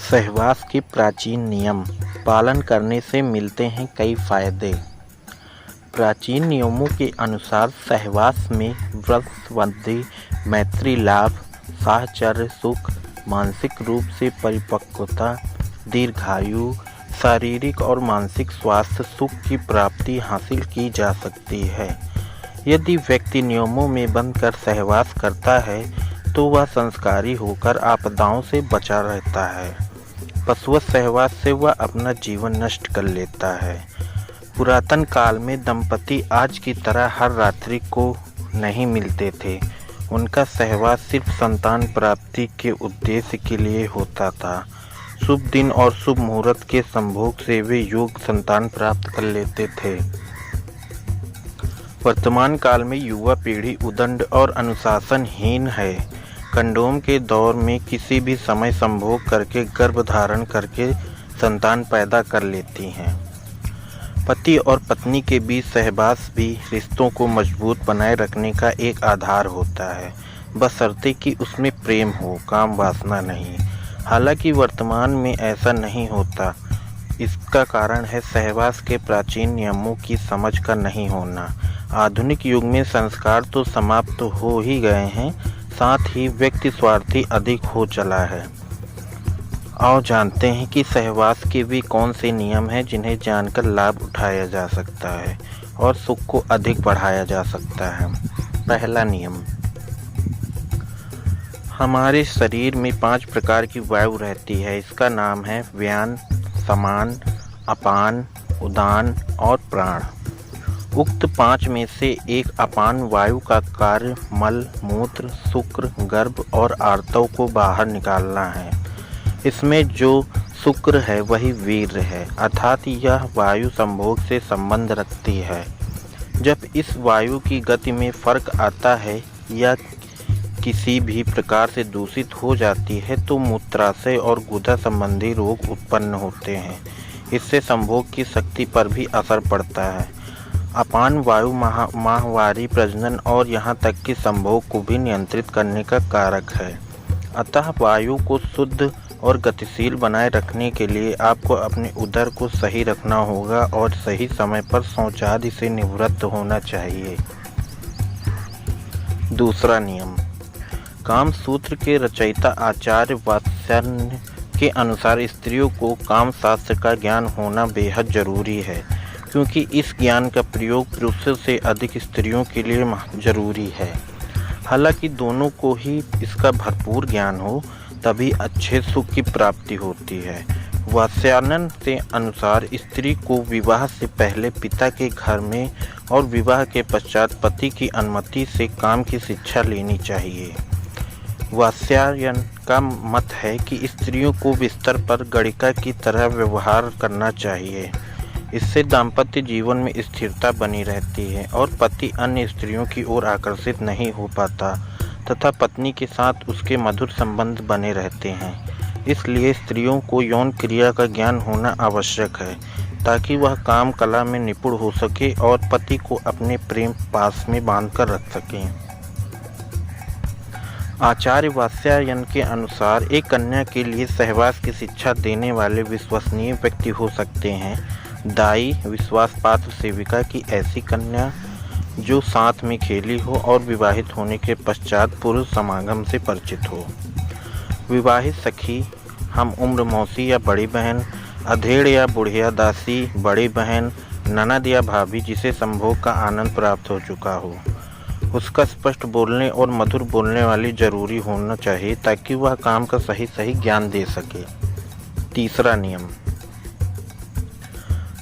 सहवास के प्राचीन नियम पालन करने से मिलते हैं कई फायदे। प्राचीन नियमों के अनुसार सहवास में वंशवृद्धि, मैत्री लाभ, साहचर्य सुख, मानसिक रूप से परिपक्वता, दीर्घायु, शारीरिक और मानसिक स्वास्थ्य सुख की प्राप्ति हासिल की जा सकती है। यदि व्यक्ति नियमों में बंधकर सहवास करता है तो वह संस्कारी होकर आपदाओं से बचा रहता है। पशुवत सहवास से वह अपना जीवन नष्ट कर लेता है। पुरातन काल में दंपति आज की तरह हर रात्रि को नहीं मिलते थे। उनका सहवास सिर्फ संतान प्राप्ति के उद्देश्य के लिए होता था। शुभ दिन और शुभ मुहूर्त के संभोग से वे योग्य संतान प्राप्त कर लेते थे। वर्तमान काल में युवा पीढ़ी उद्दंड और अनुशासनहीन है। कंडोम के दौर में किसी भी समय संभोग करके गर्भ धारण करके संतान पैदा कर लेती हैं। पति और पत्नी के बीच सहवास भी रिश्तों को मजबूत बनाए रखने का एक आधार होता है, बशर्ते कि उसमें प्रेम हो, काम वासना नहीं। हालांकि वर्तमान में ऐसा नहीं होता। इसका कारण है सहवास के प्राचीन नियमों की समझ का नहीं होना। आधुनिक युग में संस्कार तो समाप्त हो ही गए हैं, साथ ही व्यक्ति स्वार्थी अधिक हो चला है। आओ जानते हैं कि सहवास के भी कौन से नियम हैं जिन्हें जानकर लाभ उठाया जा सकता है और सुख को अधिक बढ़ाया जा सकता है। पहला नियम, हमारे शरीर में 5 प्रकार की वायु रहती है। इसका नाम है व्यान, समान, अपान, उदान और प्राण। उक्त 5 में से एक अपान वायु का कार्य मल, मूत्र, शुक्र, गर्भ और आर्तव को बाहर निकालना है। इसमें जो शुक्र है वही वीर्य है, अर्थात यह वायु संभोग से संबंध रखती है। जब इस वायु की गति में फर्क आता है या किसी भी प्रकार से दूषित हो जाती है तो मूत्राशय और गुदा संबंधी रोग उत्पन्न होते हैं। इससे संभोग की शक्ति पर भी असर पड़ता है। अपान वायु माहवारी, प्रजनन और यहाँ तक कि संभोग को भी नियंत्रित करने का कारक है। अतः वायु को शुद्ध और गतिशील बनाए रखने के लिए आपको अपने उदर को सही रखना होगा और सही समय पर शौचादि से निवृत्त होना चाहिए। दूसरा नियम, काम सूत्र के रचयिता आचार्य वात्स्यायन के अनुसार स्त्रियों को काम शास्त्र का ज्ञान होना बेहद जरूरी है, क्योंकि इस ज्ञान का प्रयोग पुरुषों से अधिक स्त्रियों के लिए जरूरी है। हालांकि दोनों को ही इसका भरपूर ज्ञान हो तभी अच्छे सुख की प्राप्ति होती है। वात्स्यायन के अनुसार स्त्री को विवाह से पहले पिता के घर में और विवाह के पश्चात पति की अनुमति से काम की शिक्षा लेनी चाहिए। वात्स्यायन का मत है कि स्त्रियों को बिस्तर पर गणिका की तरह व्यवहार करना चाहिए। इससे दाम्पत्य जीवन में स्थिरता बनी रहती है और पति अन्य स्त्रियों की ओर आकर्षित नहीं हो पाता तथा पत्नी के साथ उसके मधुर संबंध बने रहते हैं। इसलिए स्त्रियों को यौन क्रिया का ज्ञान होना आवश्यक है ताकि वह काम कला में निपुण हो सके और पति को अपने प्रेम पास में बांधकर रख सकें। आचार्य वात्स्यायन के अनुसार एक कन्या के लिए सहवास की शिक्षा देने वाले विश्वसनीय व्यक्ति हो सकते हैं दाई, विश्वासपात्र सेविका की ऐसी कन्या जो साथ में खेली हो और विवाहित होने के पश्चात पुरुष समागम से परिचित हो। विवाहित सखी, हम उम्र मौसी या बड़ी बहन, अधेड़ या बुढ़िया दासी, बड़ी बहन, ननद या भाभी जिसे संभोग का आनंद प्राप्त हो चुका हो। उसका स्पष्ट बोलने और मधुर बोलने वाली जरूरी होना चाहिए ताकि वह काम का सही ज्ञान दे सके। तीसरा नियम,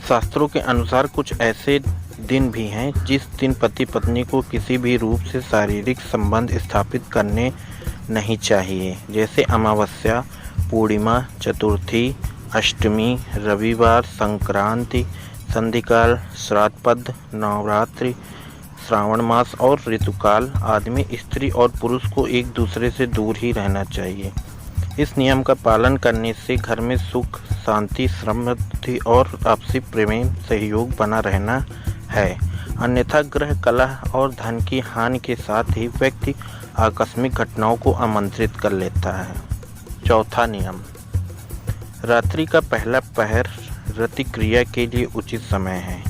शास्त्रों के अनुसार कुछ ऐसे दिन भी हैं जिस दिन पति पत्नी को किसी भी रूप से शारीरिक संबंध स्थापित करने नहीं चाहिए, जैसे अमावस्या, पूर्णिमा, चतुर्थी, अष्टमी, रविवार, संक्रांति, संधिकाल, श्राद्धपद, नवरात्रि, श्रावण मास और ऋतुकाल आदि में स्त्री और पुरुष को एक दूसरे से दूर ही रहना चाहिए। इस नियम का पालन करने से घर में सुख, शांति, समृद्धि और आपसी प्रेम सहयोग बना रहना है। अन्यथा ग्रह कलह और धन की हानि के साथ ही व्यक्ति आकस्मिक घटनाओं को आमंत्रित कर लेता है। चौथा नियम, रात्रि का पहला प्रहर रति क्रिया के लिए उचित समय है।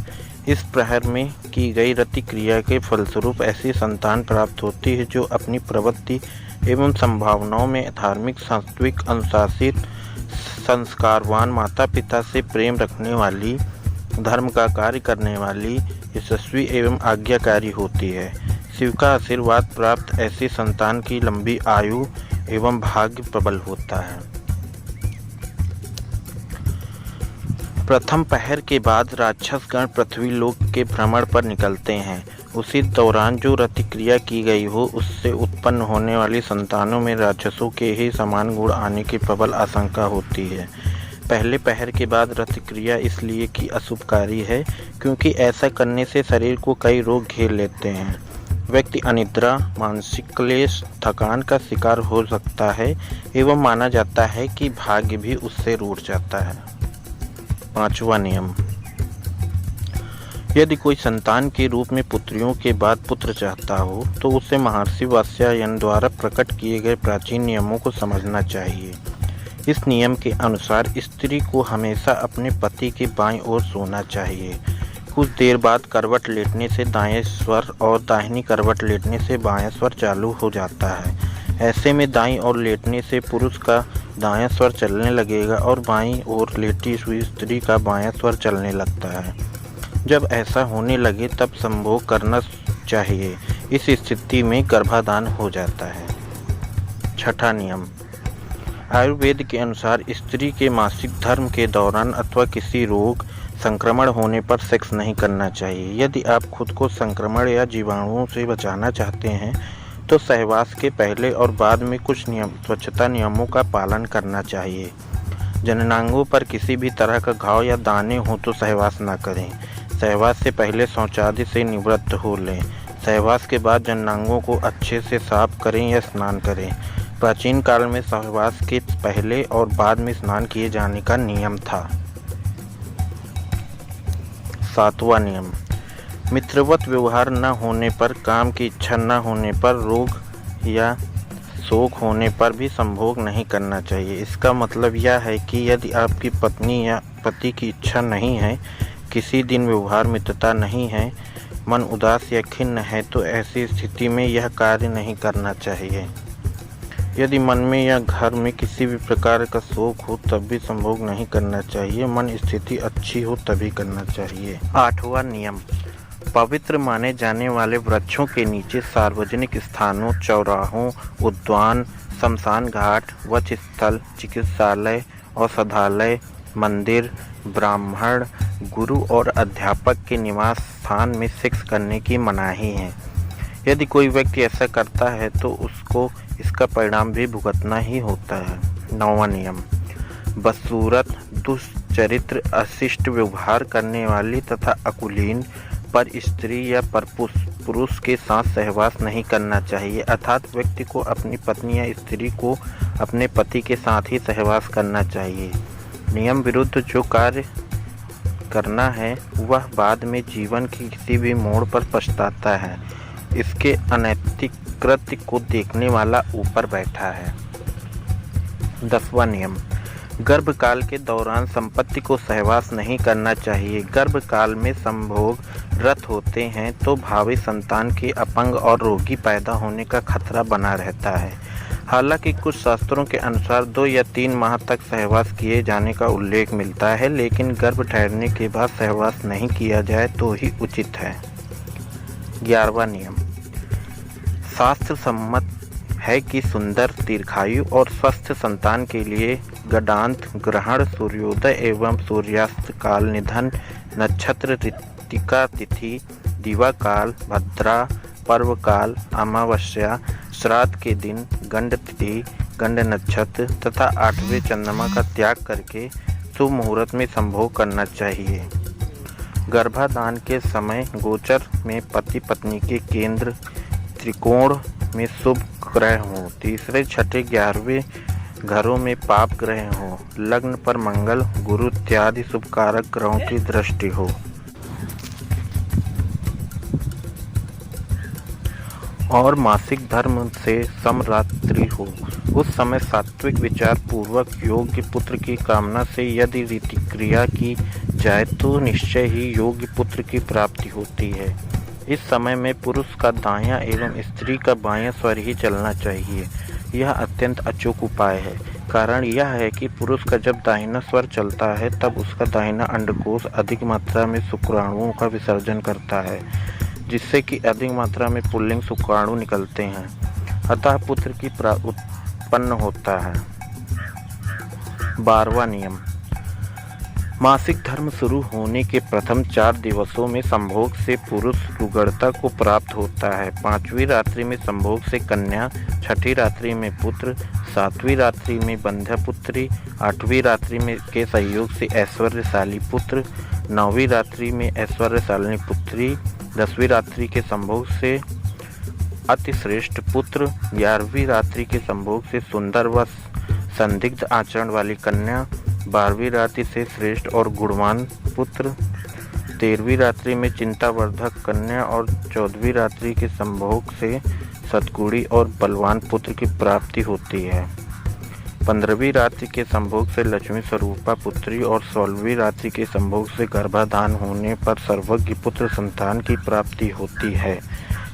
इस प्रहर में की गई रति क्रिया के फलस्वरूप ऐसी संतान प्राप्त होती है जो अपनी प्रवृत्ति एवं संभावनाओं में धार्मिक, सात्विक, अनुशासित, संस्कारवान, माता पिता से प्रेम रखने वाली, धर्म का कार्य करने वाली, यशस्वी एवं आज्ञाकारी होती है। शिव का आशीर्वाद प्राप्त ऐसी संतान की लंबी आयु एवं भाग्य प्रबल होता है। प्रथम पहर के बाद राक्षसगण पृथ्वी लोक के भ्रमण पर निकलते हैं। उसी दौरान जो रतिक्रिया की गई हो उससे उत्पन्न होने वाली संतानों में राक्षसों के ही समान गुण आने की प्रबल आशंका होती है। पहले पहर के बाद रतिक्रिया इसलिए कि अशुभकारी है क्योंकि ऐसा करने से शरीर को कई रोग घेर लेते हैं। व्यक्ति अनिद्रा, मानसिक क्लेश, थकान का शिकार हो सकता है एवं माना जाता है कि भाग्य भी उससे रूठ जाता है। पांचवा नियम, यदि कोई संतान के रूप में पुत्रियों के बाद पुत्र चाहता हो तो उसे महर्षि वात्स्यायन द्वारा प्रकट किए गए प्राचीन नियमों को समझना चाहिए। इस नियम के अनुसार स्त्री को हमेशा अपने पति के बाईं ओर सोना चाहिए। कुछ देर बाद करवट लेटने से दाएं स्वर और दाहिनी करवट लेटने से बायां स्वर चालू हो जाता है। ऐसे में दाईं ओर लेटने से पुरुष का दायां स्वर चलने लगेगा और बाईं ओर लेटी हुई स्त्री का बायां स्वर चलने लगता है। जब ऐसा होने लगे तब संभोग करना चाहिए। इस स्थिति में गर्भाधान हो जाता है। छठा नियम, आयुर्वेद के अनुसार स्त्री के मासिक धर्म के दौरान अथवा किसी रोग संक्रमण होने पर सेक्स नहीं करना चाहिए। यदि आप खुद को संक्रमण या जीवाणुओं से बचाना चाहते हैं तो सहवास के पहले और बाद में कुछ स्वच्छता नियमों का पालन करना चाहिए। जननांगों पर किसी भी तरह का घाव या दाने हो तो सहवास न करें। सहवास से पहले शौचादि से निवृत्त हो लें। सहवास के बाद जननांगों को अच्छे से साफ करें या स्नान करें। प्राचीन काल में सहवास के पहले और बाद में स्नान किए जाने का नियम था। सातवां नियम, मित्रवत व्यवहार न होने पर, काम की इच्छा न होने पर, रोग या शोक होने पर भी संभोग नहीं करना चाहिए। इसका मतलब यह है कि यदि आपकी पत्नी या पति की इच्छा नहीं है, किसी दिन व्यवहार मित्रता नहीं है, मन उदास या खिन्न है तो ऐसी स्थिति में यह कार्य नहीं करना चाहिए। यदि मन में या घर में किसी भी प्रकार का शोक हो तब भी संभोग नहीं करना चाहिए। मन स्थिति अच्छी हो तभी करना चाहिए। आठवां नियम, पवित्र माने जाने वाले वृक्षों के नीचे, सार्वजनिक स्थानों, चौराहों, उद्यान, शमशान घाट, वक्ष स्थल, चिकित्सालय, औषधालय, मंदिर, ब्राह्मण, गुरु और अध्यापक के निवास स्थान में सेक्स करने की मनाही है। यदि कोई व्यक्ति ऐसा करता है तो उसको इसका परिणाम भी भुगतना ही होता है। नौवां नियम, बदसूरत, दुष्चरित्र, अशिष्ट व्यवहार करने वाली तथा अकुलीन पर स्त्री या पर पुरुष के साथ सहवास नहीं करना चाहिए। अर्थात व्यक्ति को अपनी पत्नी या स्त्री को अपने पति के साथ ही सहवास करना चाहिए। नियम विरुद्ध जो कार्य करना है वह बाद में जीवन के किसी भी मोड़ पर पछताता है। इसके अनैतिक कृत्य को देखने वाला ऊपर बैठा है। 10वां नियम, गर्भकाल के दौरान संपत्ति को सहवास नहीं करना चाहिए। गर्भकाल में संभोग रत होते हैं तो भावी संतान के अपंग और रोगी पैदा होने का खतरा बना रहता है। हालांकि कुछ शास्त्रों के अनुसार 2 या 3 माह तक सहवास किए जाने का उल्लेख मिलता है, लेकिन गर्भ ठहरने के बाद सहवास नहीं किया जाए तो ही उचित है। 11वां नियम, शास्त्र सम्मत है कि सुंदर, दीर्घायु और स्वस्थ संतान के लिए गडांत ग्रहण, सूर्योदय एवं सूर्यास्त काल, निधन, नक्षत्र, ऋतिका तिथि, दिवा काल, भद्रा, पर्व काल, अमावस्या, श्राद्ध के दिन, गंड तिथि, गंड नक्षत्र तथा 8वें चंद्रमा का त्याग करके शुभ मुहूर्त में संभोग करना चाहिए। गर्भाधान के समय गोचर में पति पत्नी के केंद्र त्रिकोण में शुभ ग्रह हो, तीसरे, छठे, 11वें घरों में पाप ग्रह हो, लग्न पर मंगल, गुरु इत्यादि शुभ कारक ग्रहों की दृष्टि हो और मासिक धर्म से समरात्रि हो। उस समय सात्विक विचार पूर्वक योग्य पुत्र की कामना से यदि रीति क्रिया की जाए तो निश्चय ही योग्य पुत्र की प्राप्ति होती है। इस समय में पुरुष का दायां एवं स्त्री का बायां स्वर ही चलना चाहिए। यह अत्यंत अचूक उपाय है। कारण यह है कि पुरुष का जब दाहिना स्वर चलता है तब उसका दाहिना अंडकोश अधिक मात्रा में शुक्राणुओं का विसर्जन करता है, जिससे कि अधिक मात्रा में पुल्लिंग शुक्राणु निकलते हैं, अतः पुत्र की उत्पन्न होता है। 12वां नियम, मासिक धर्म शुरू होने के प्रथम 4 दिवसों में संभोग से पुरुष रुग्णता को प्राप्त होता है। 5वीं रात्रि में संभोग से कन्या, 6ठी रात्रि में पुत्र, 7वीं रात्रि में बंध्यापुत्री, 8वीं रात्रि में के संयोग से ऐश्वर्यशाली पुत्र, 9वीं रात्रि में ऐश्वर्यशालिनी पुत्री, 10वीं रात्रि के संभोग से अतिश्रेष्ठ पुत्र, 11वीं रात्रि के संभोग से सुंदर व संदिग्ध आचरण वाली कन्या, 12वीं रात्रि से श्रेष्ठ और गुणवान पुत्र, 13वीं रात्रि में चिंतावर्धक कन्या और 14वीं रात्रि के संभोग से सद्गुणी और बलवान पुत्र की प्राप्ति होती है। 15वीं रात्रि के संभोग से लक्ष्मी स्वरूपा पुत्री और 16वीं रात्रि के संभोग से गर्भाधान होने पर सर्वज्ञ पुत्र संतान की प्राप्ति होती है।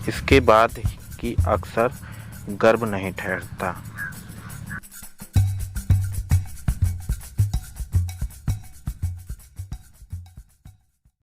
इसके बाद की अक्सर गर्भ नहीं ठहरता।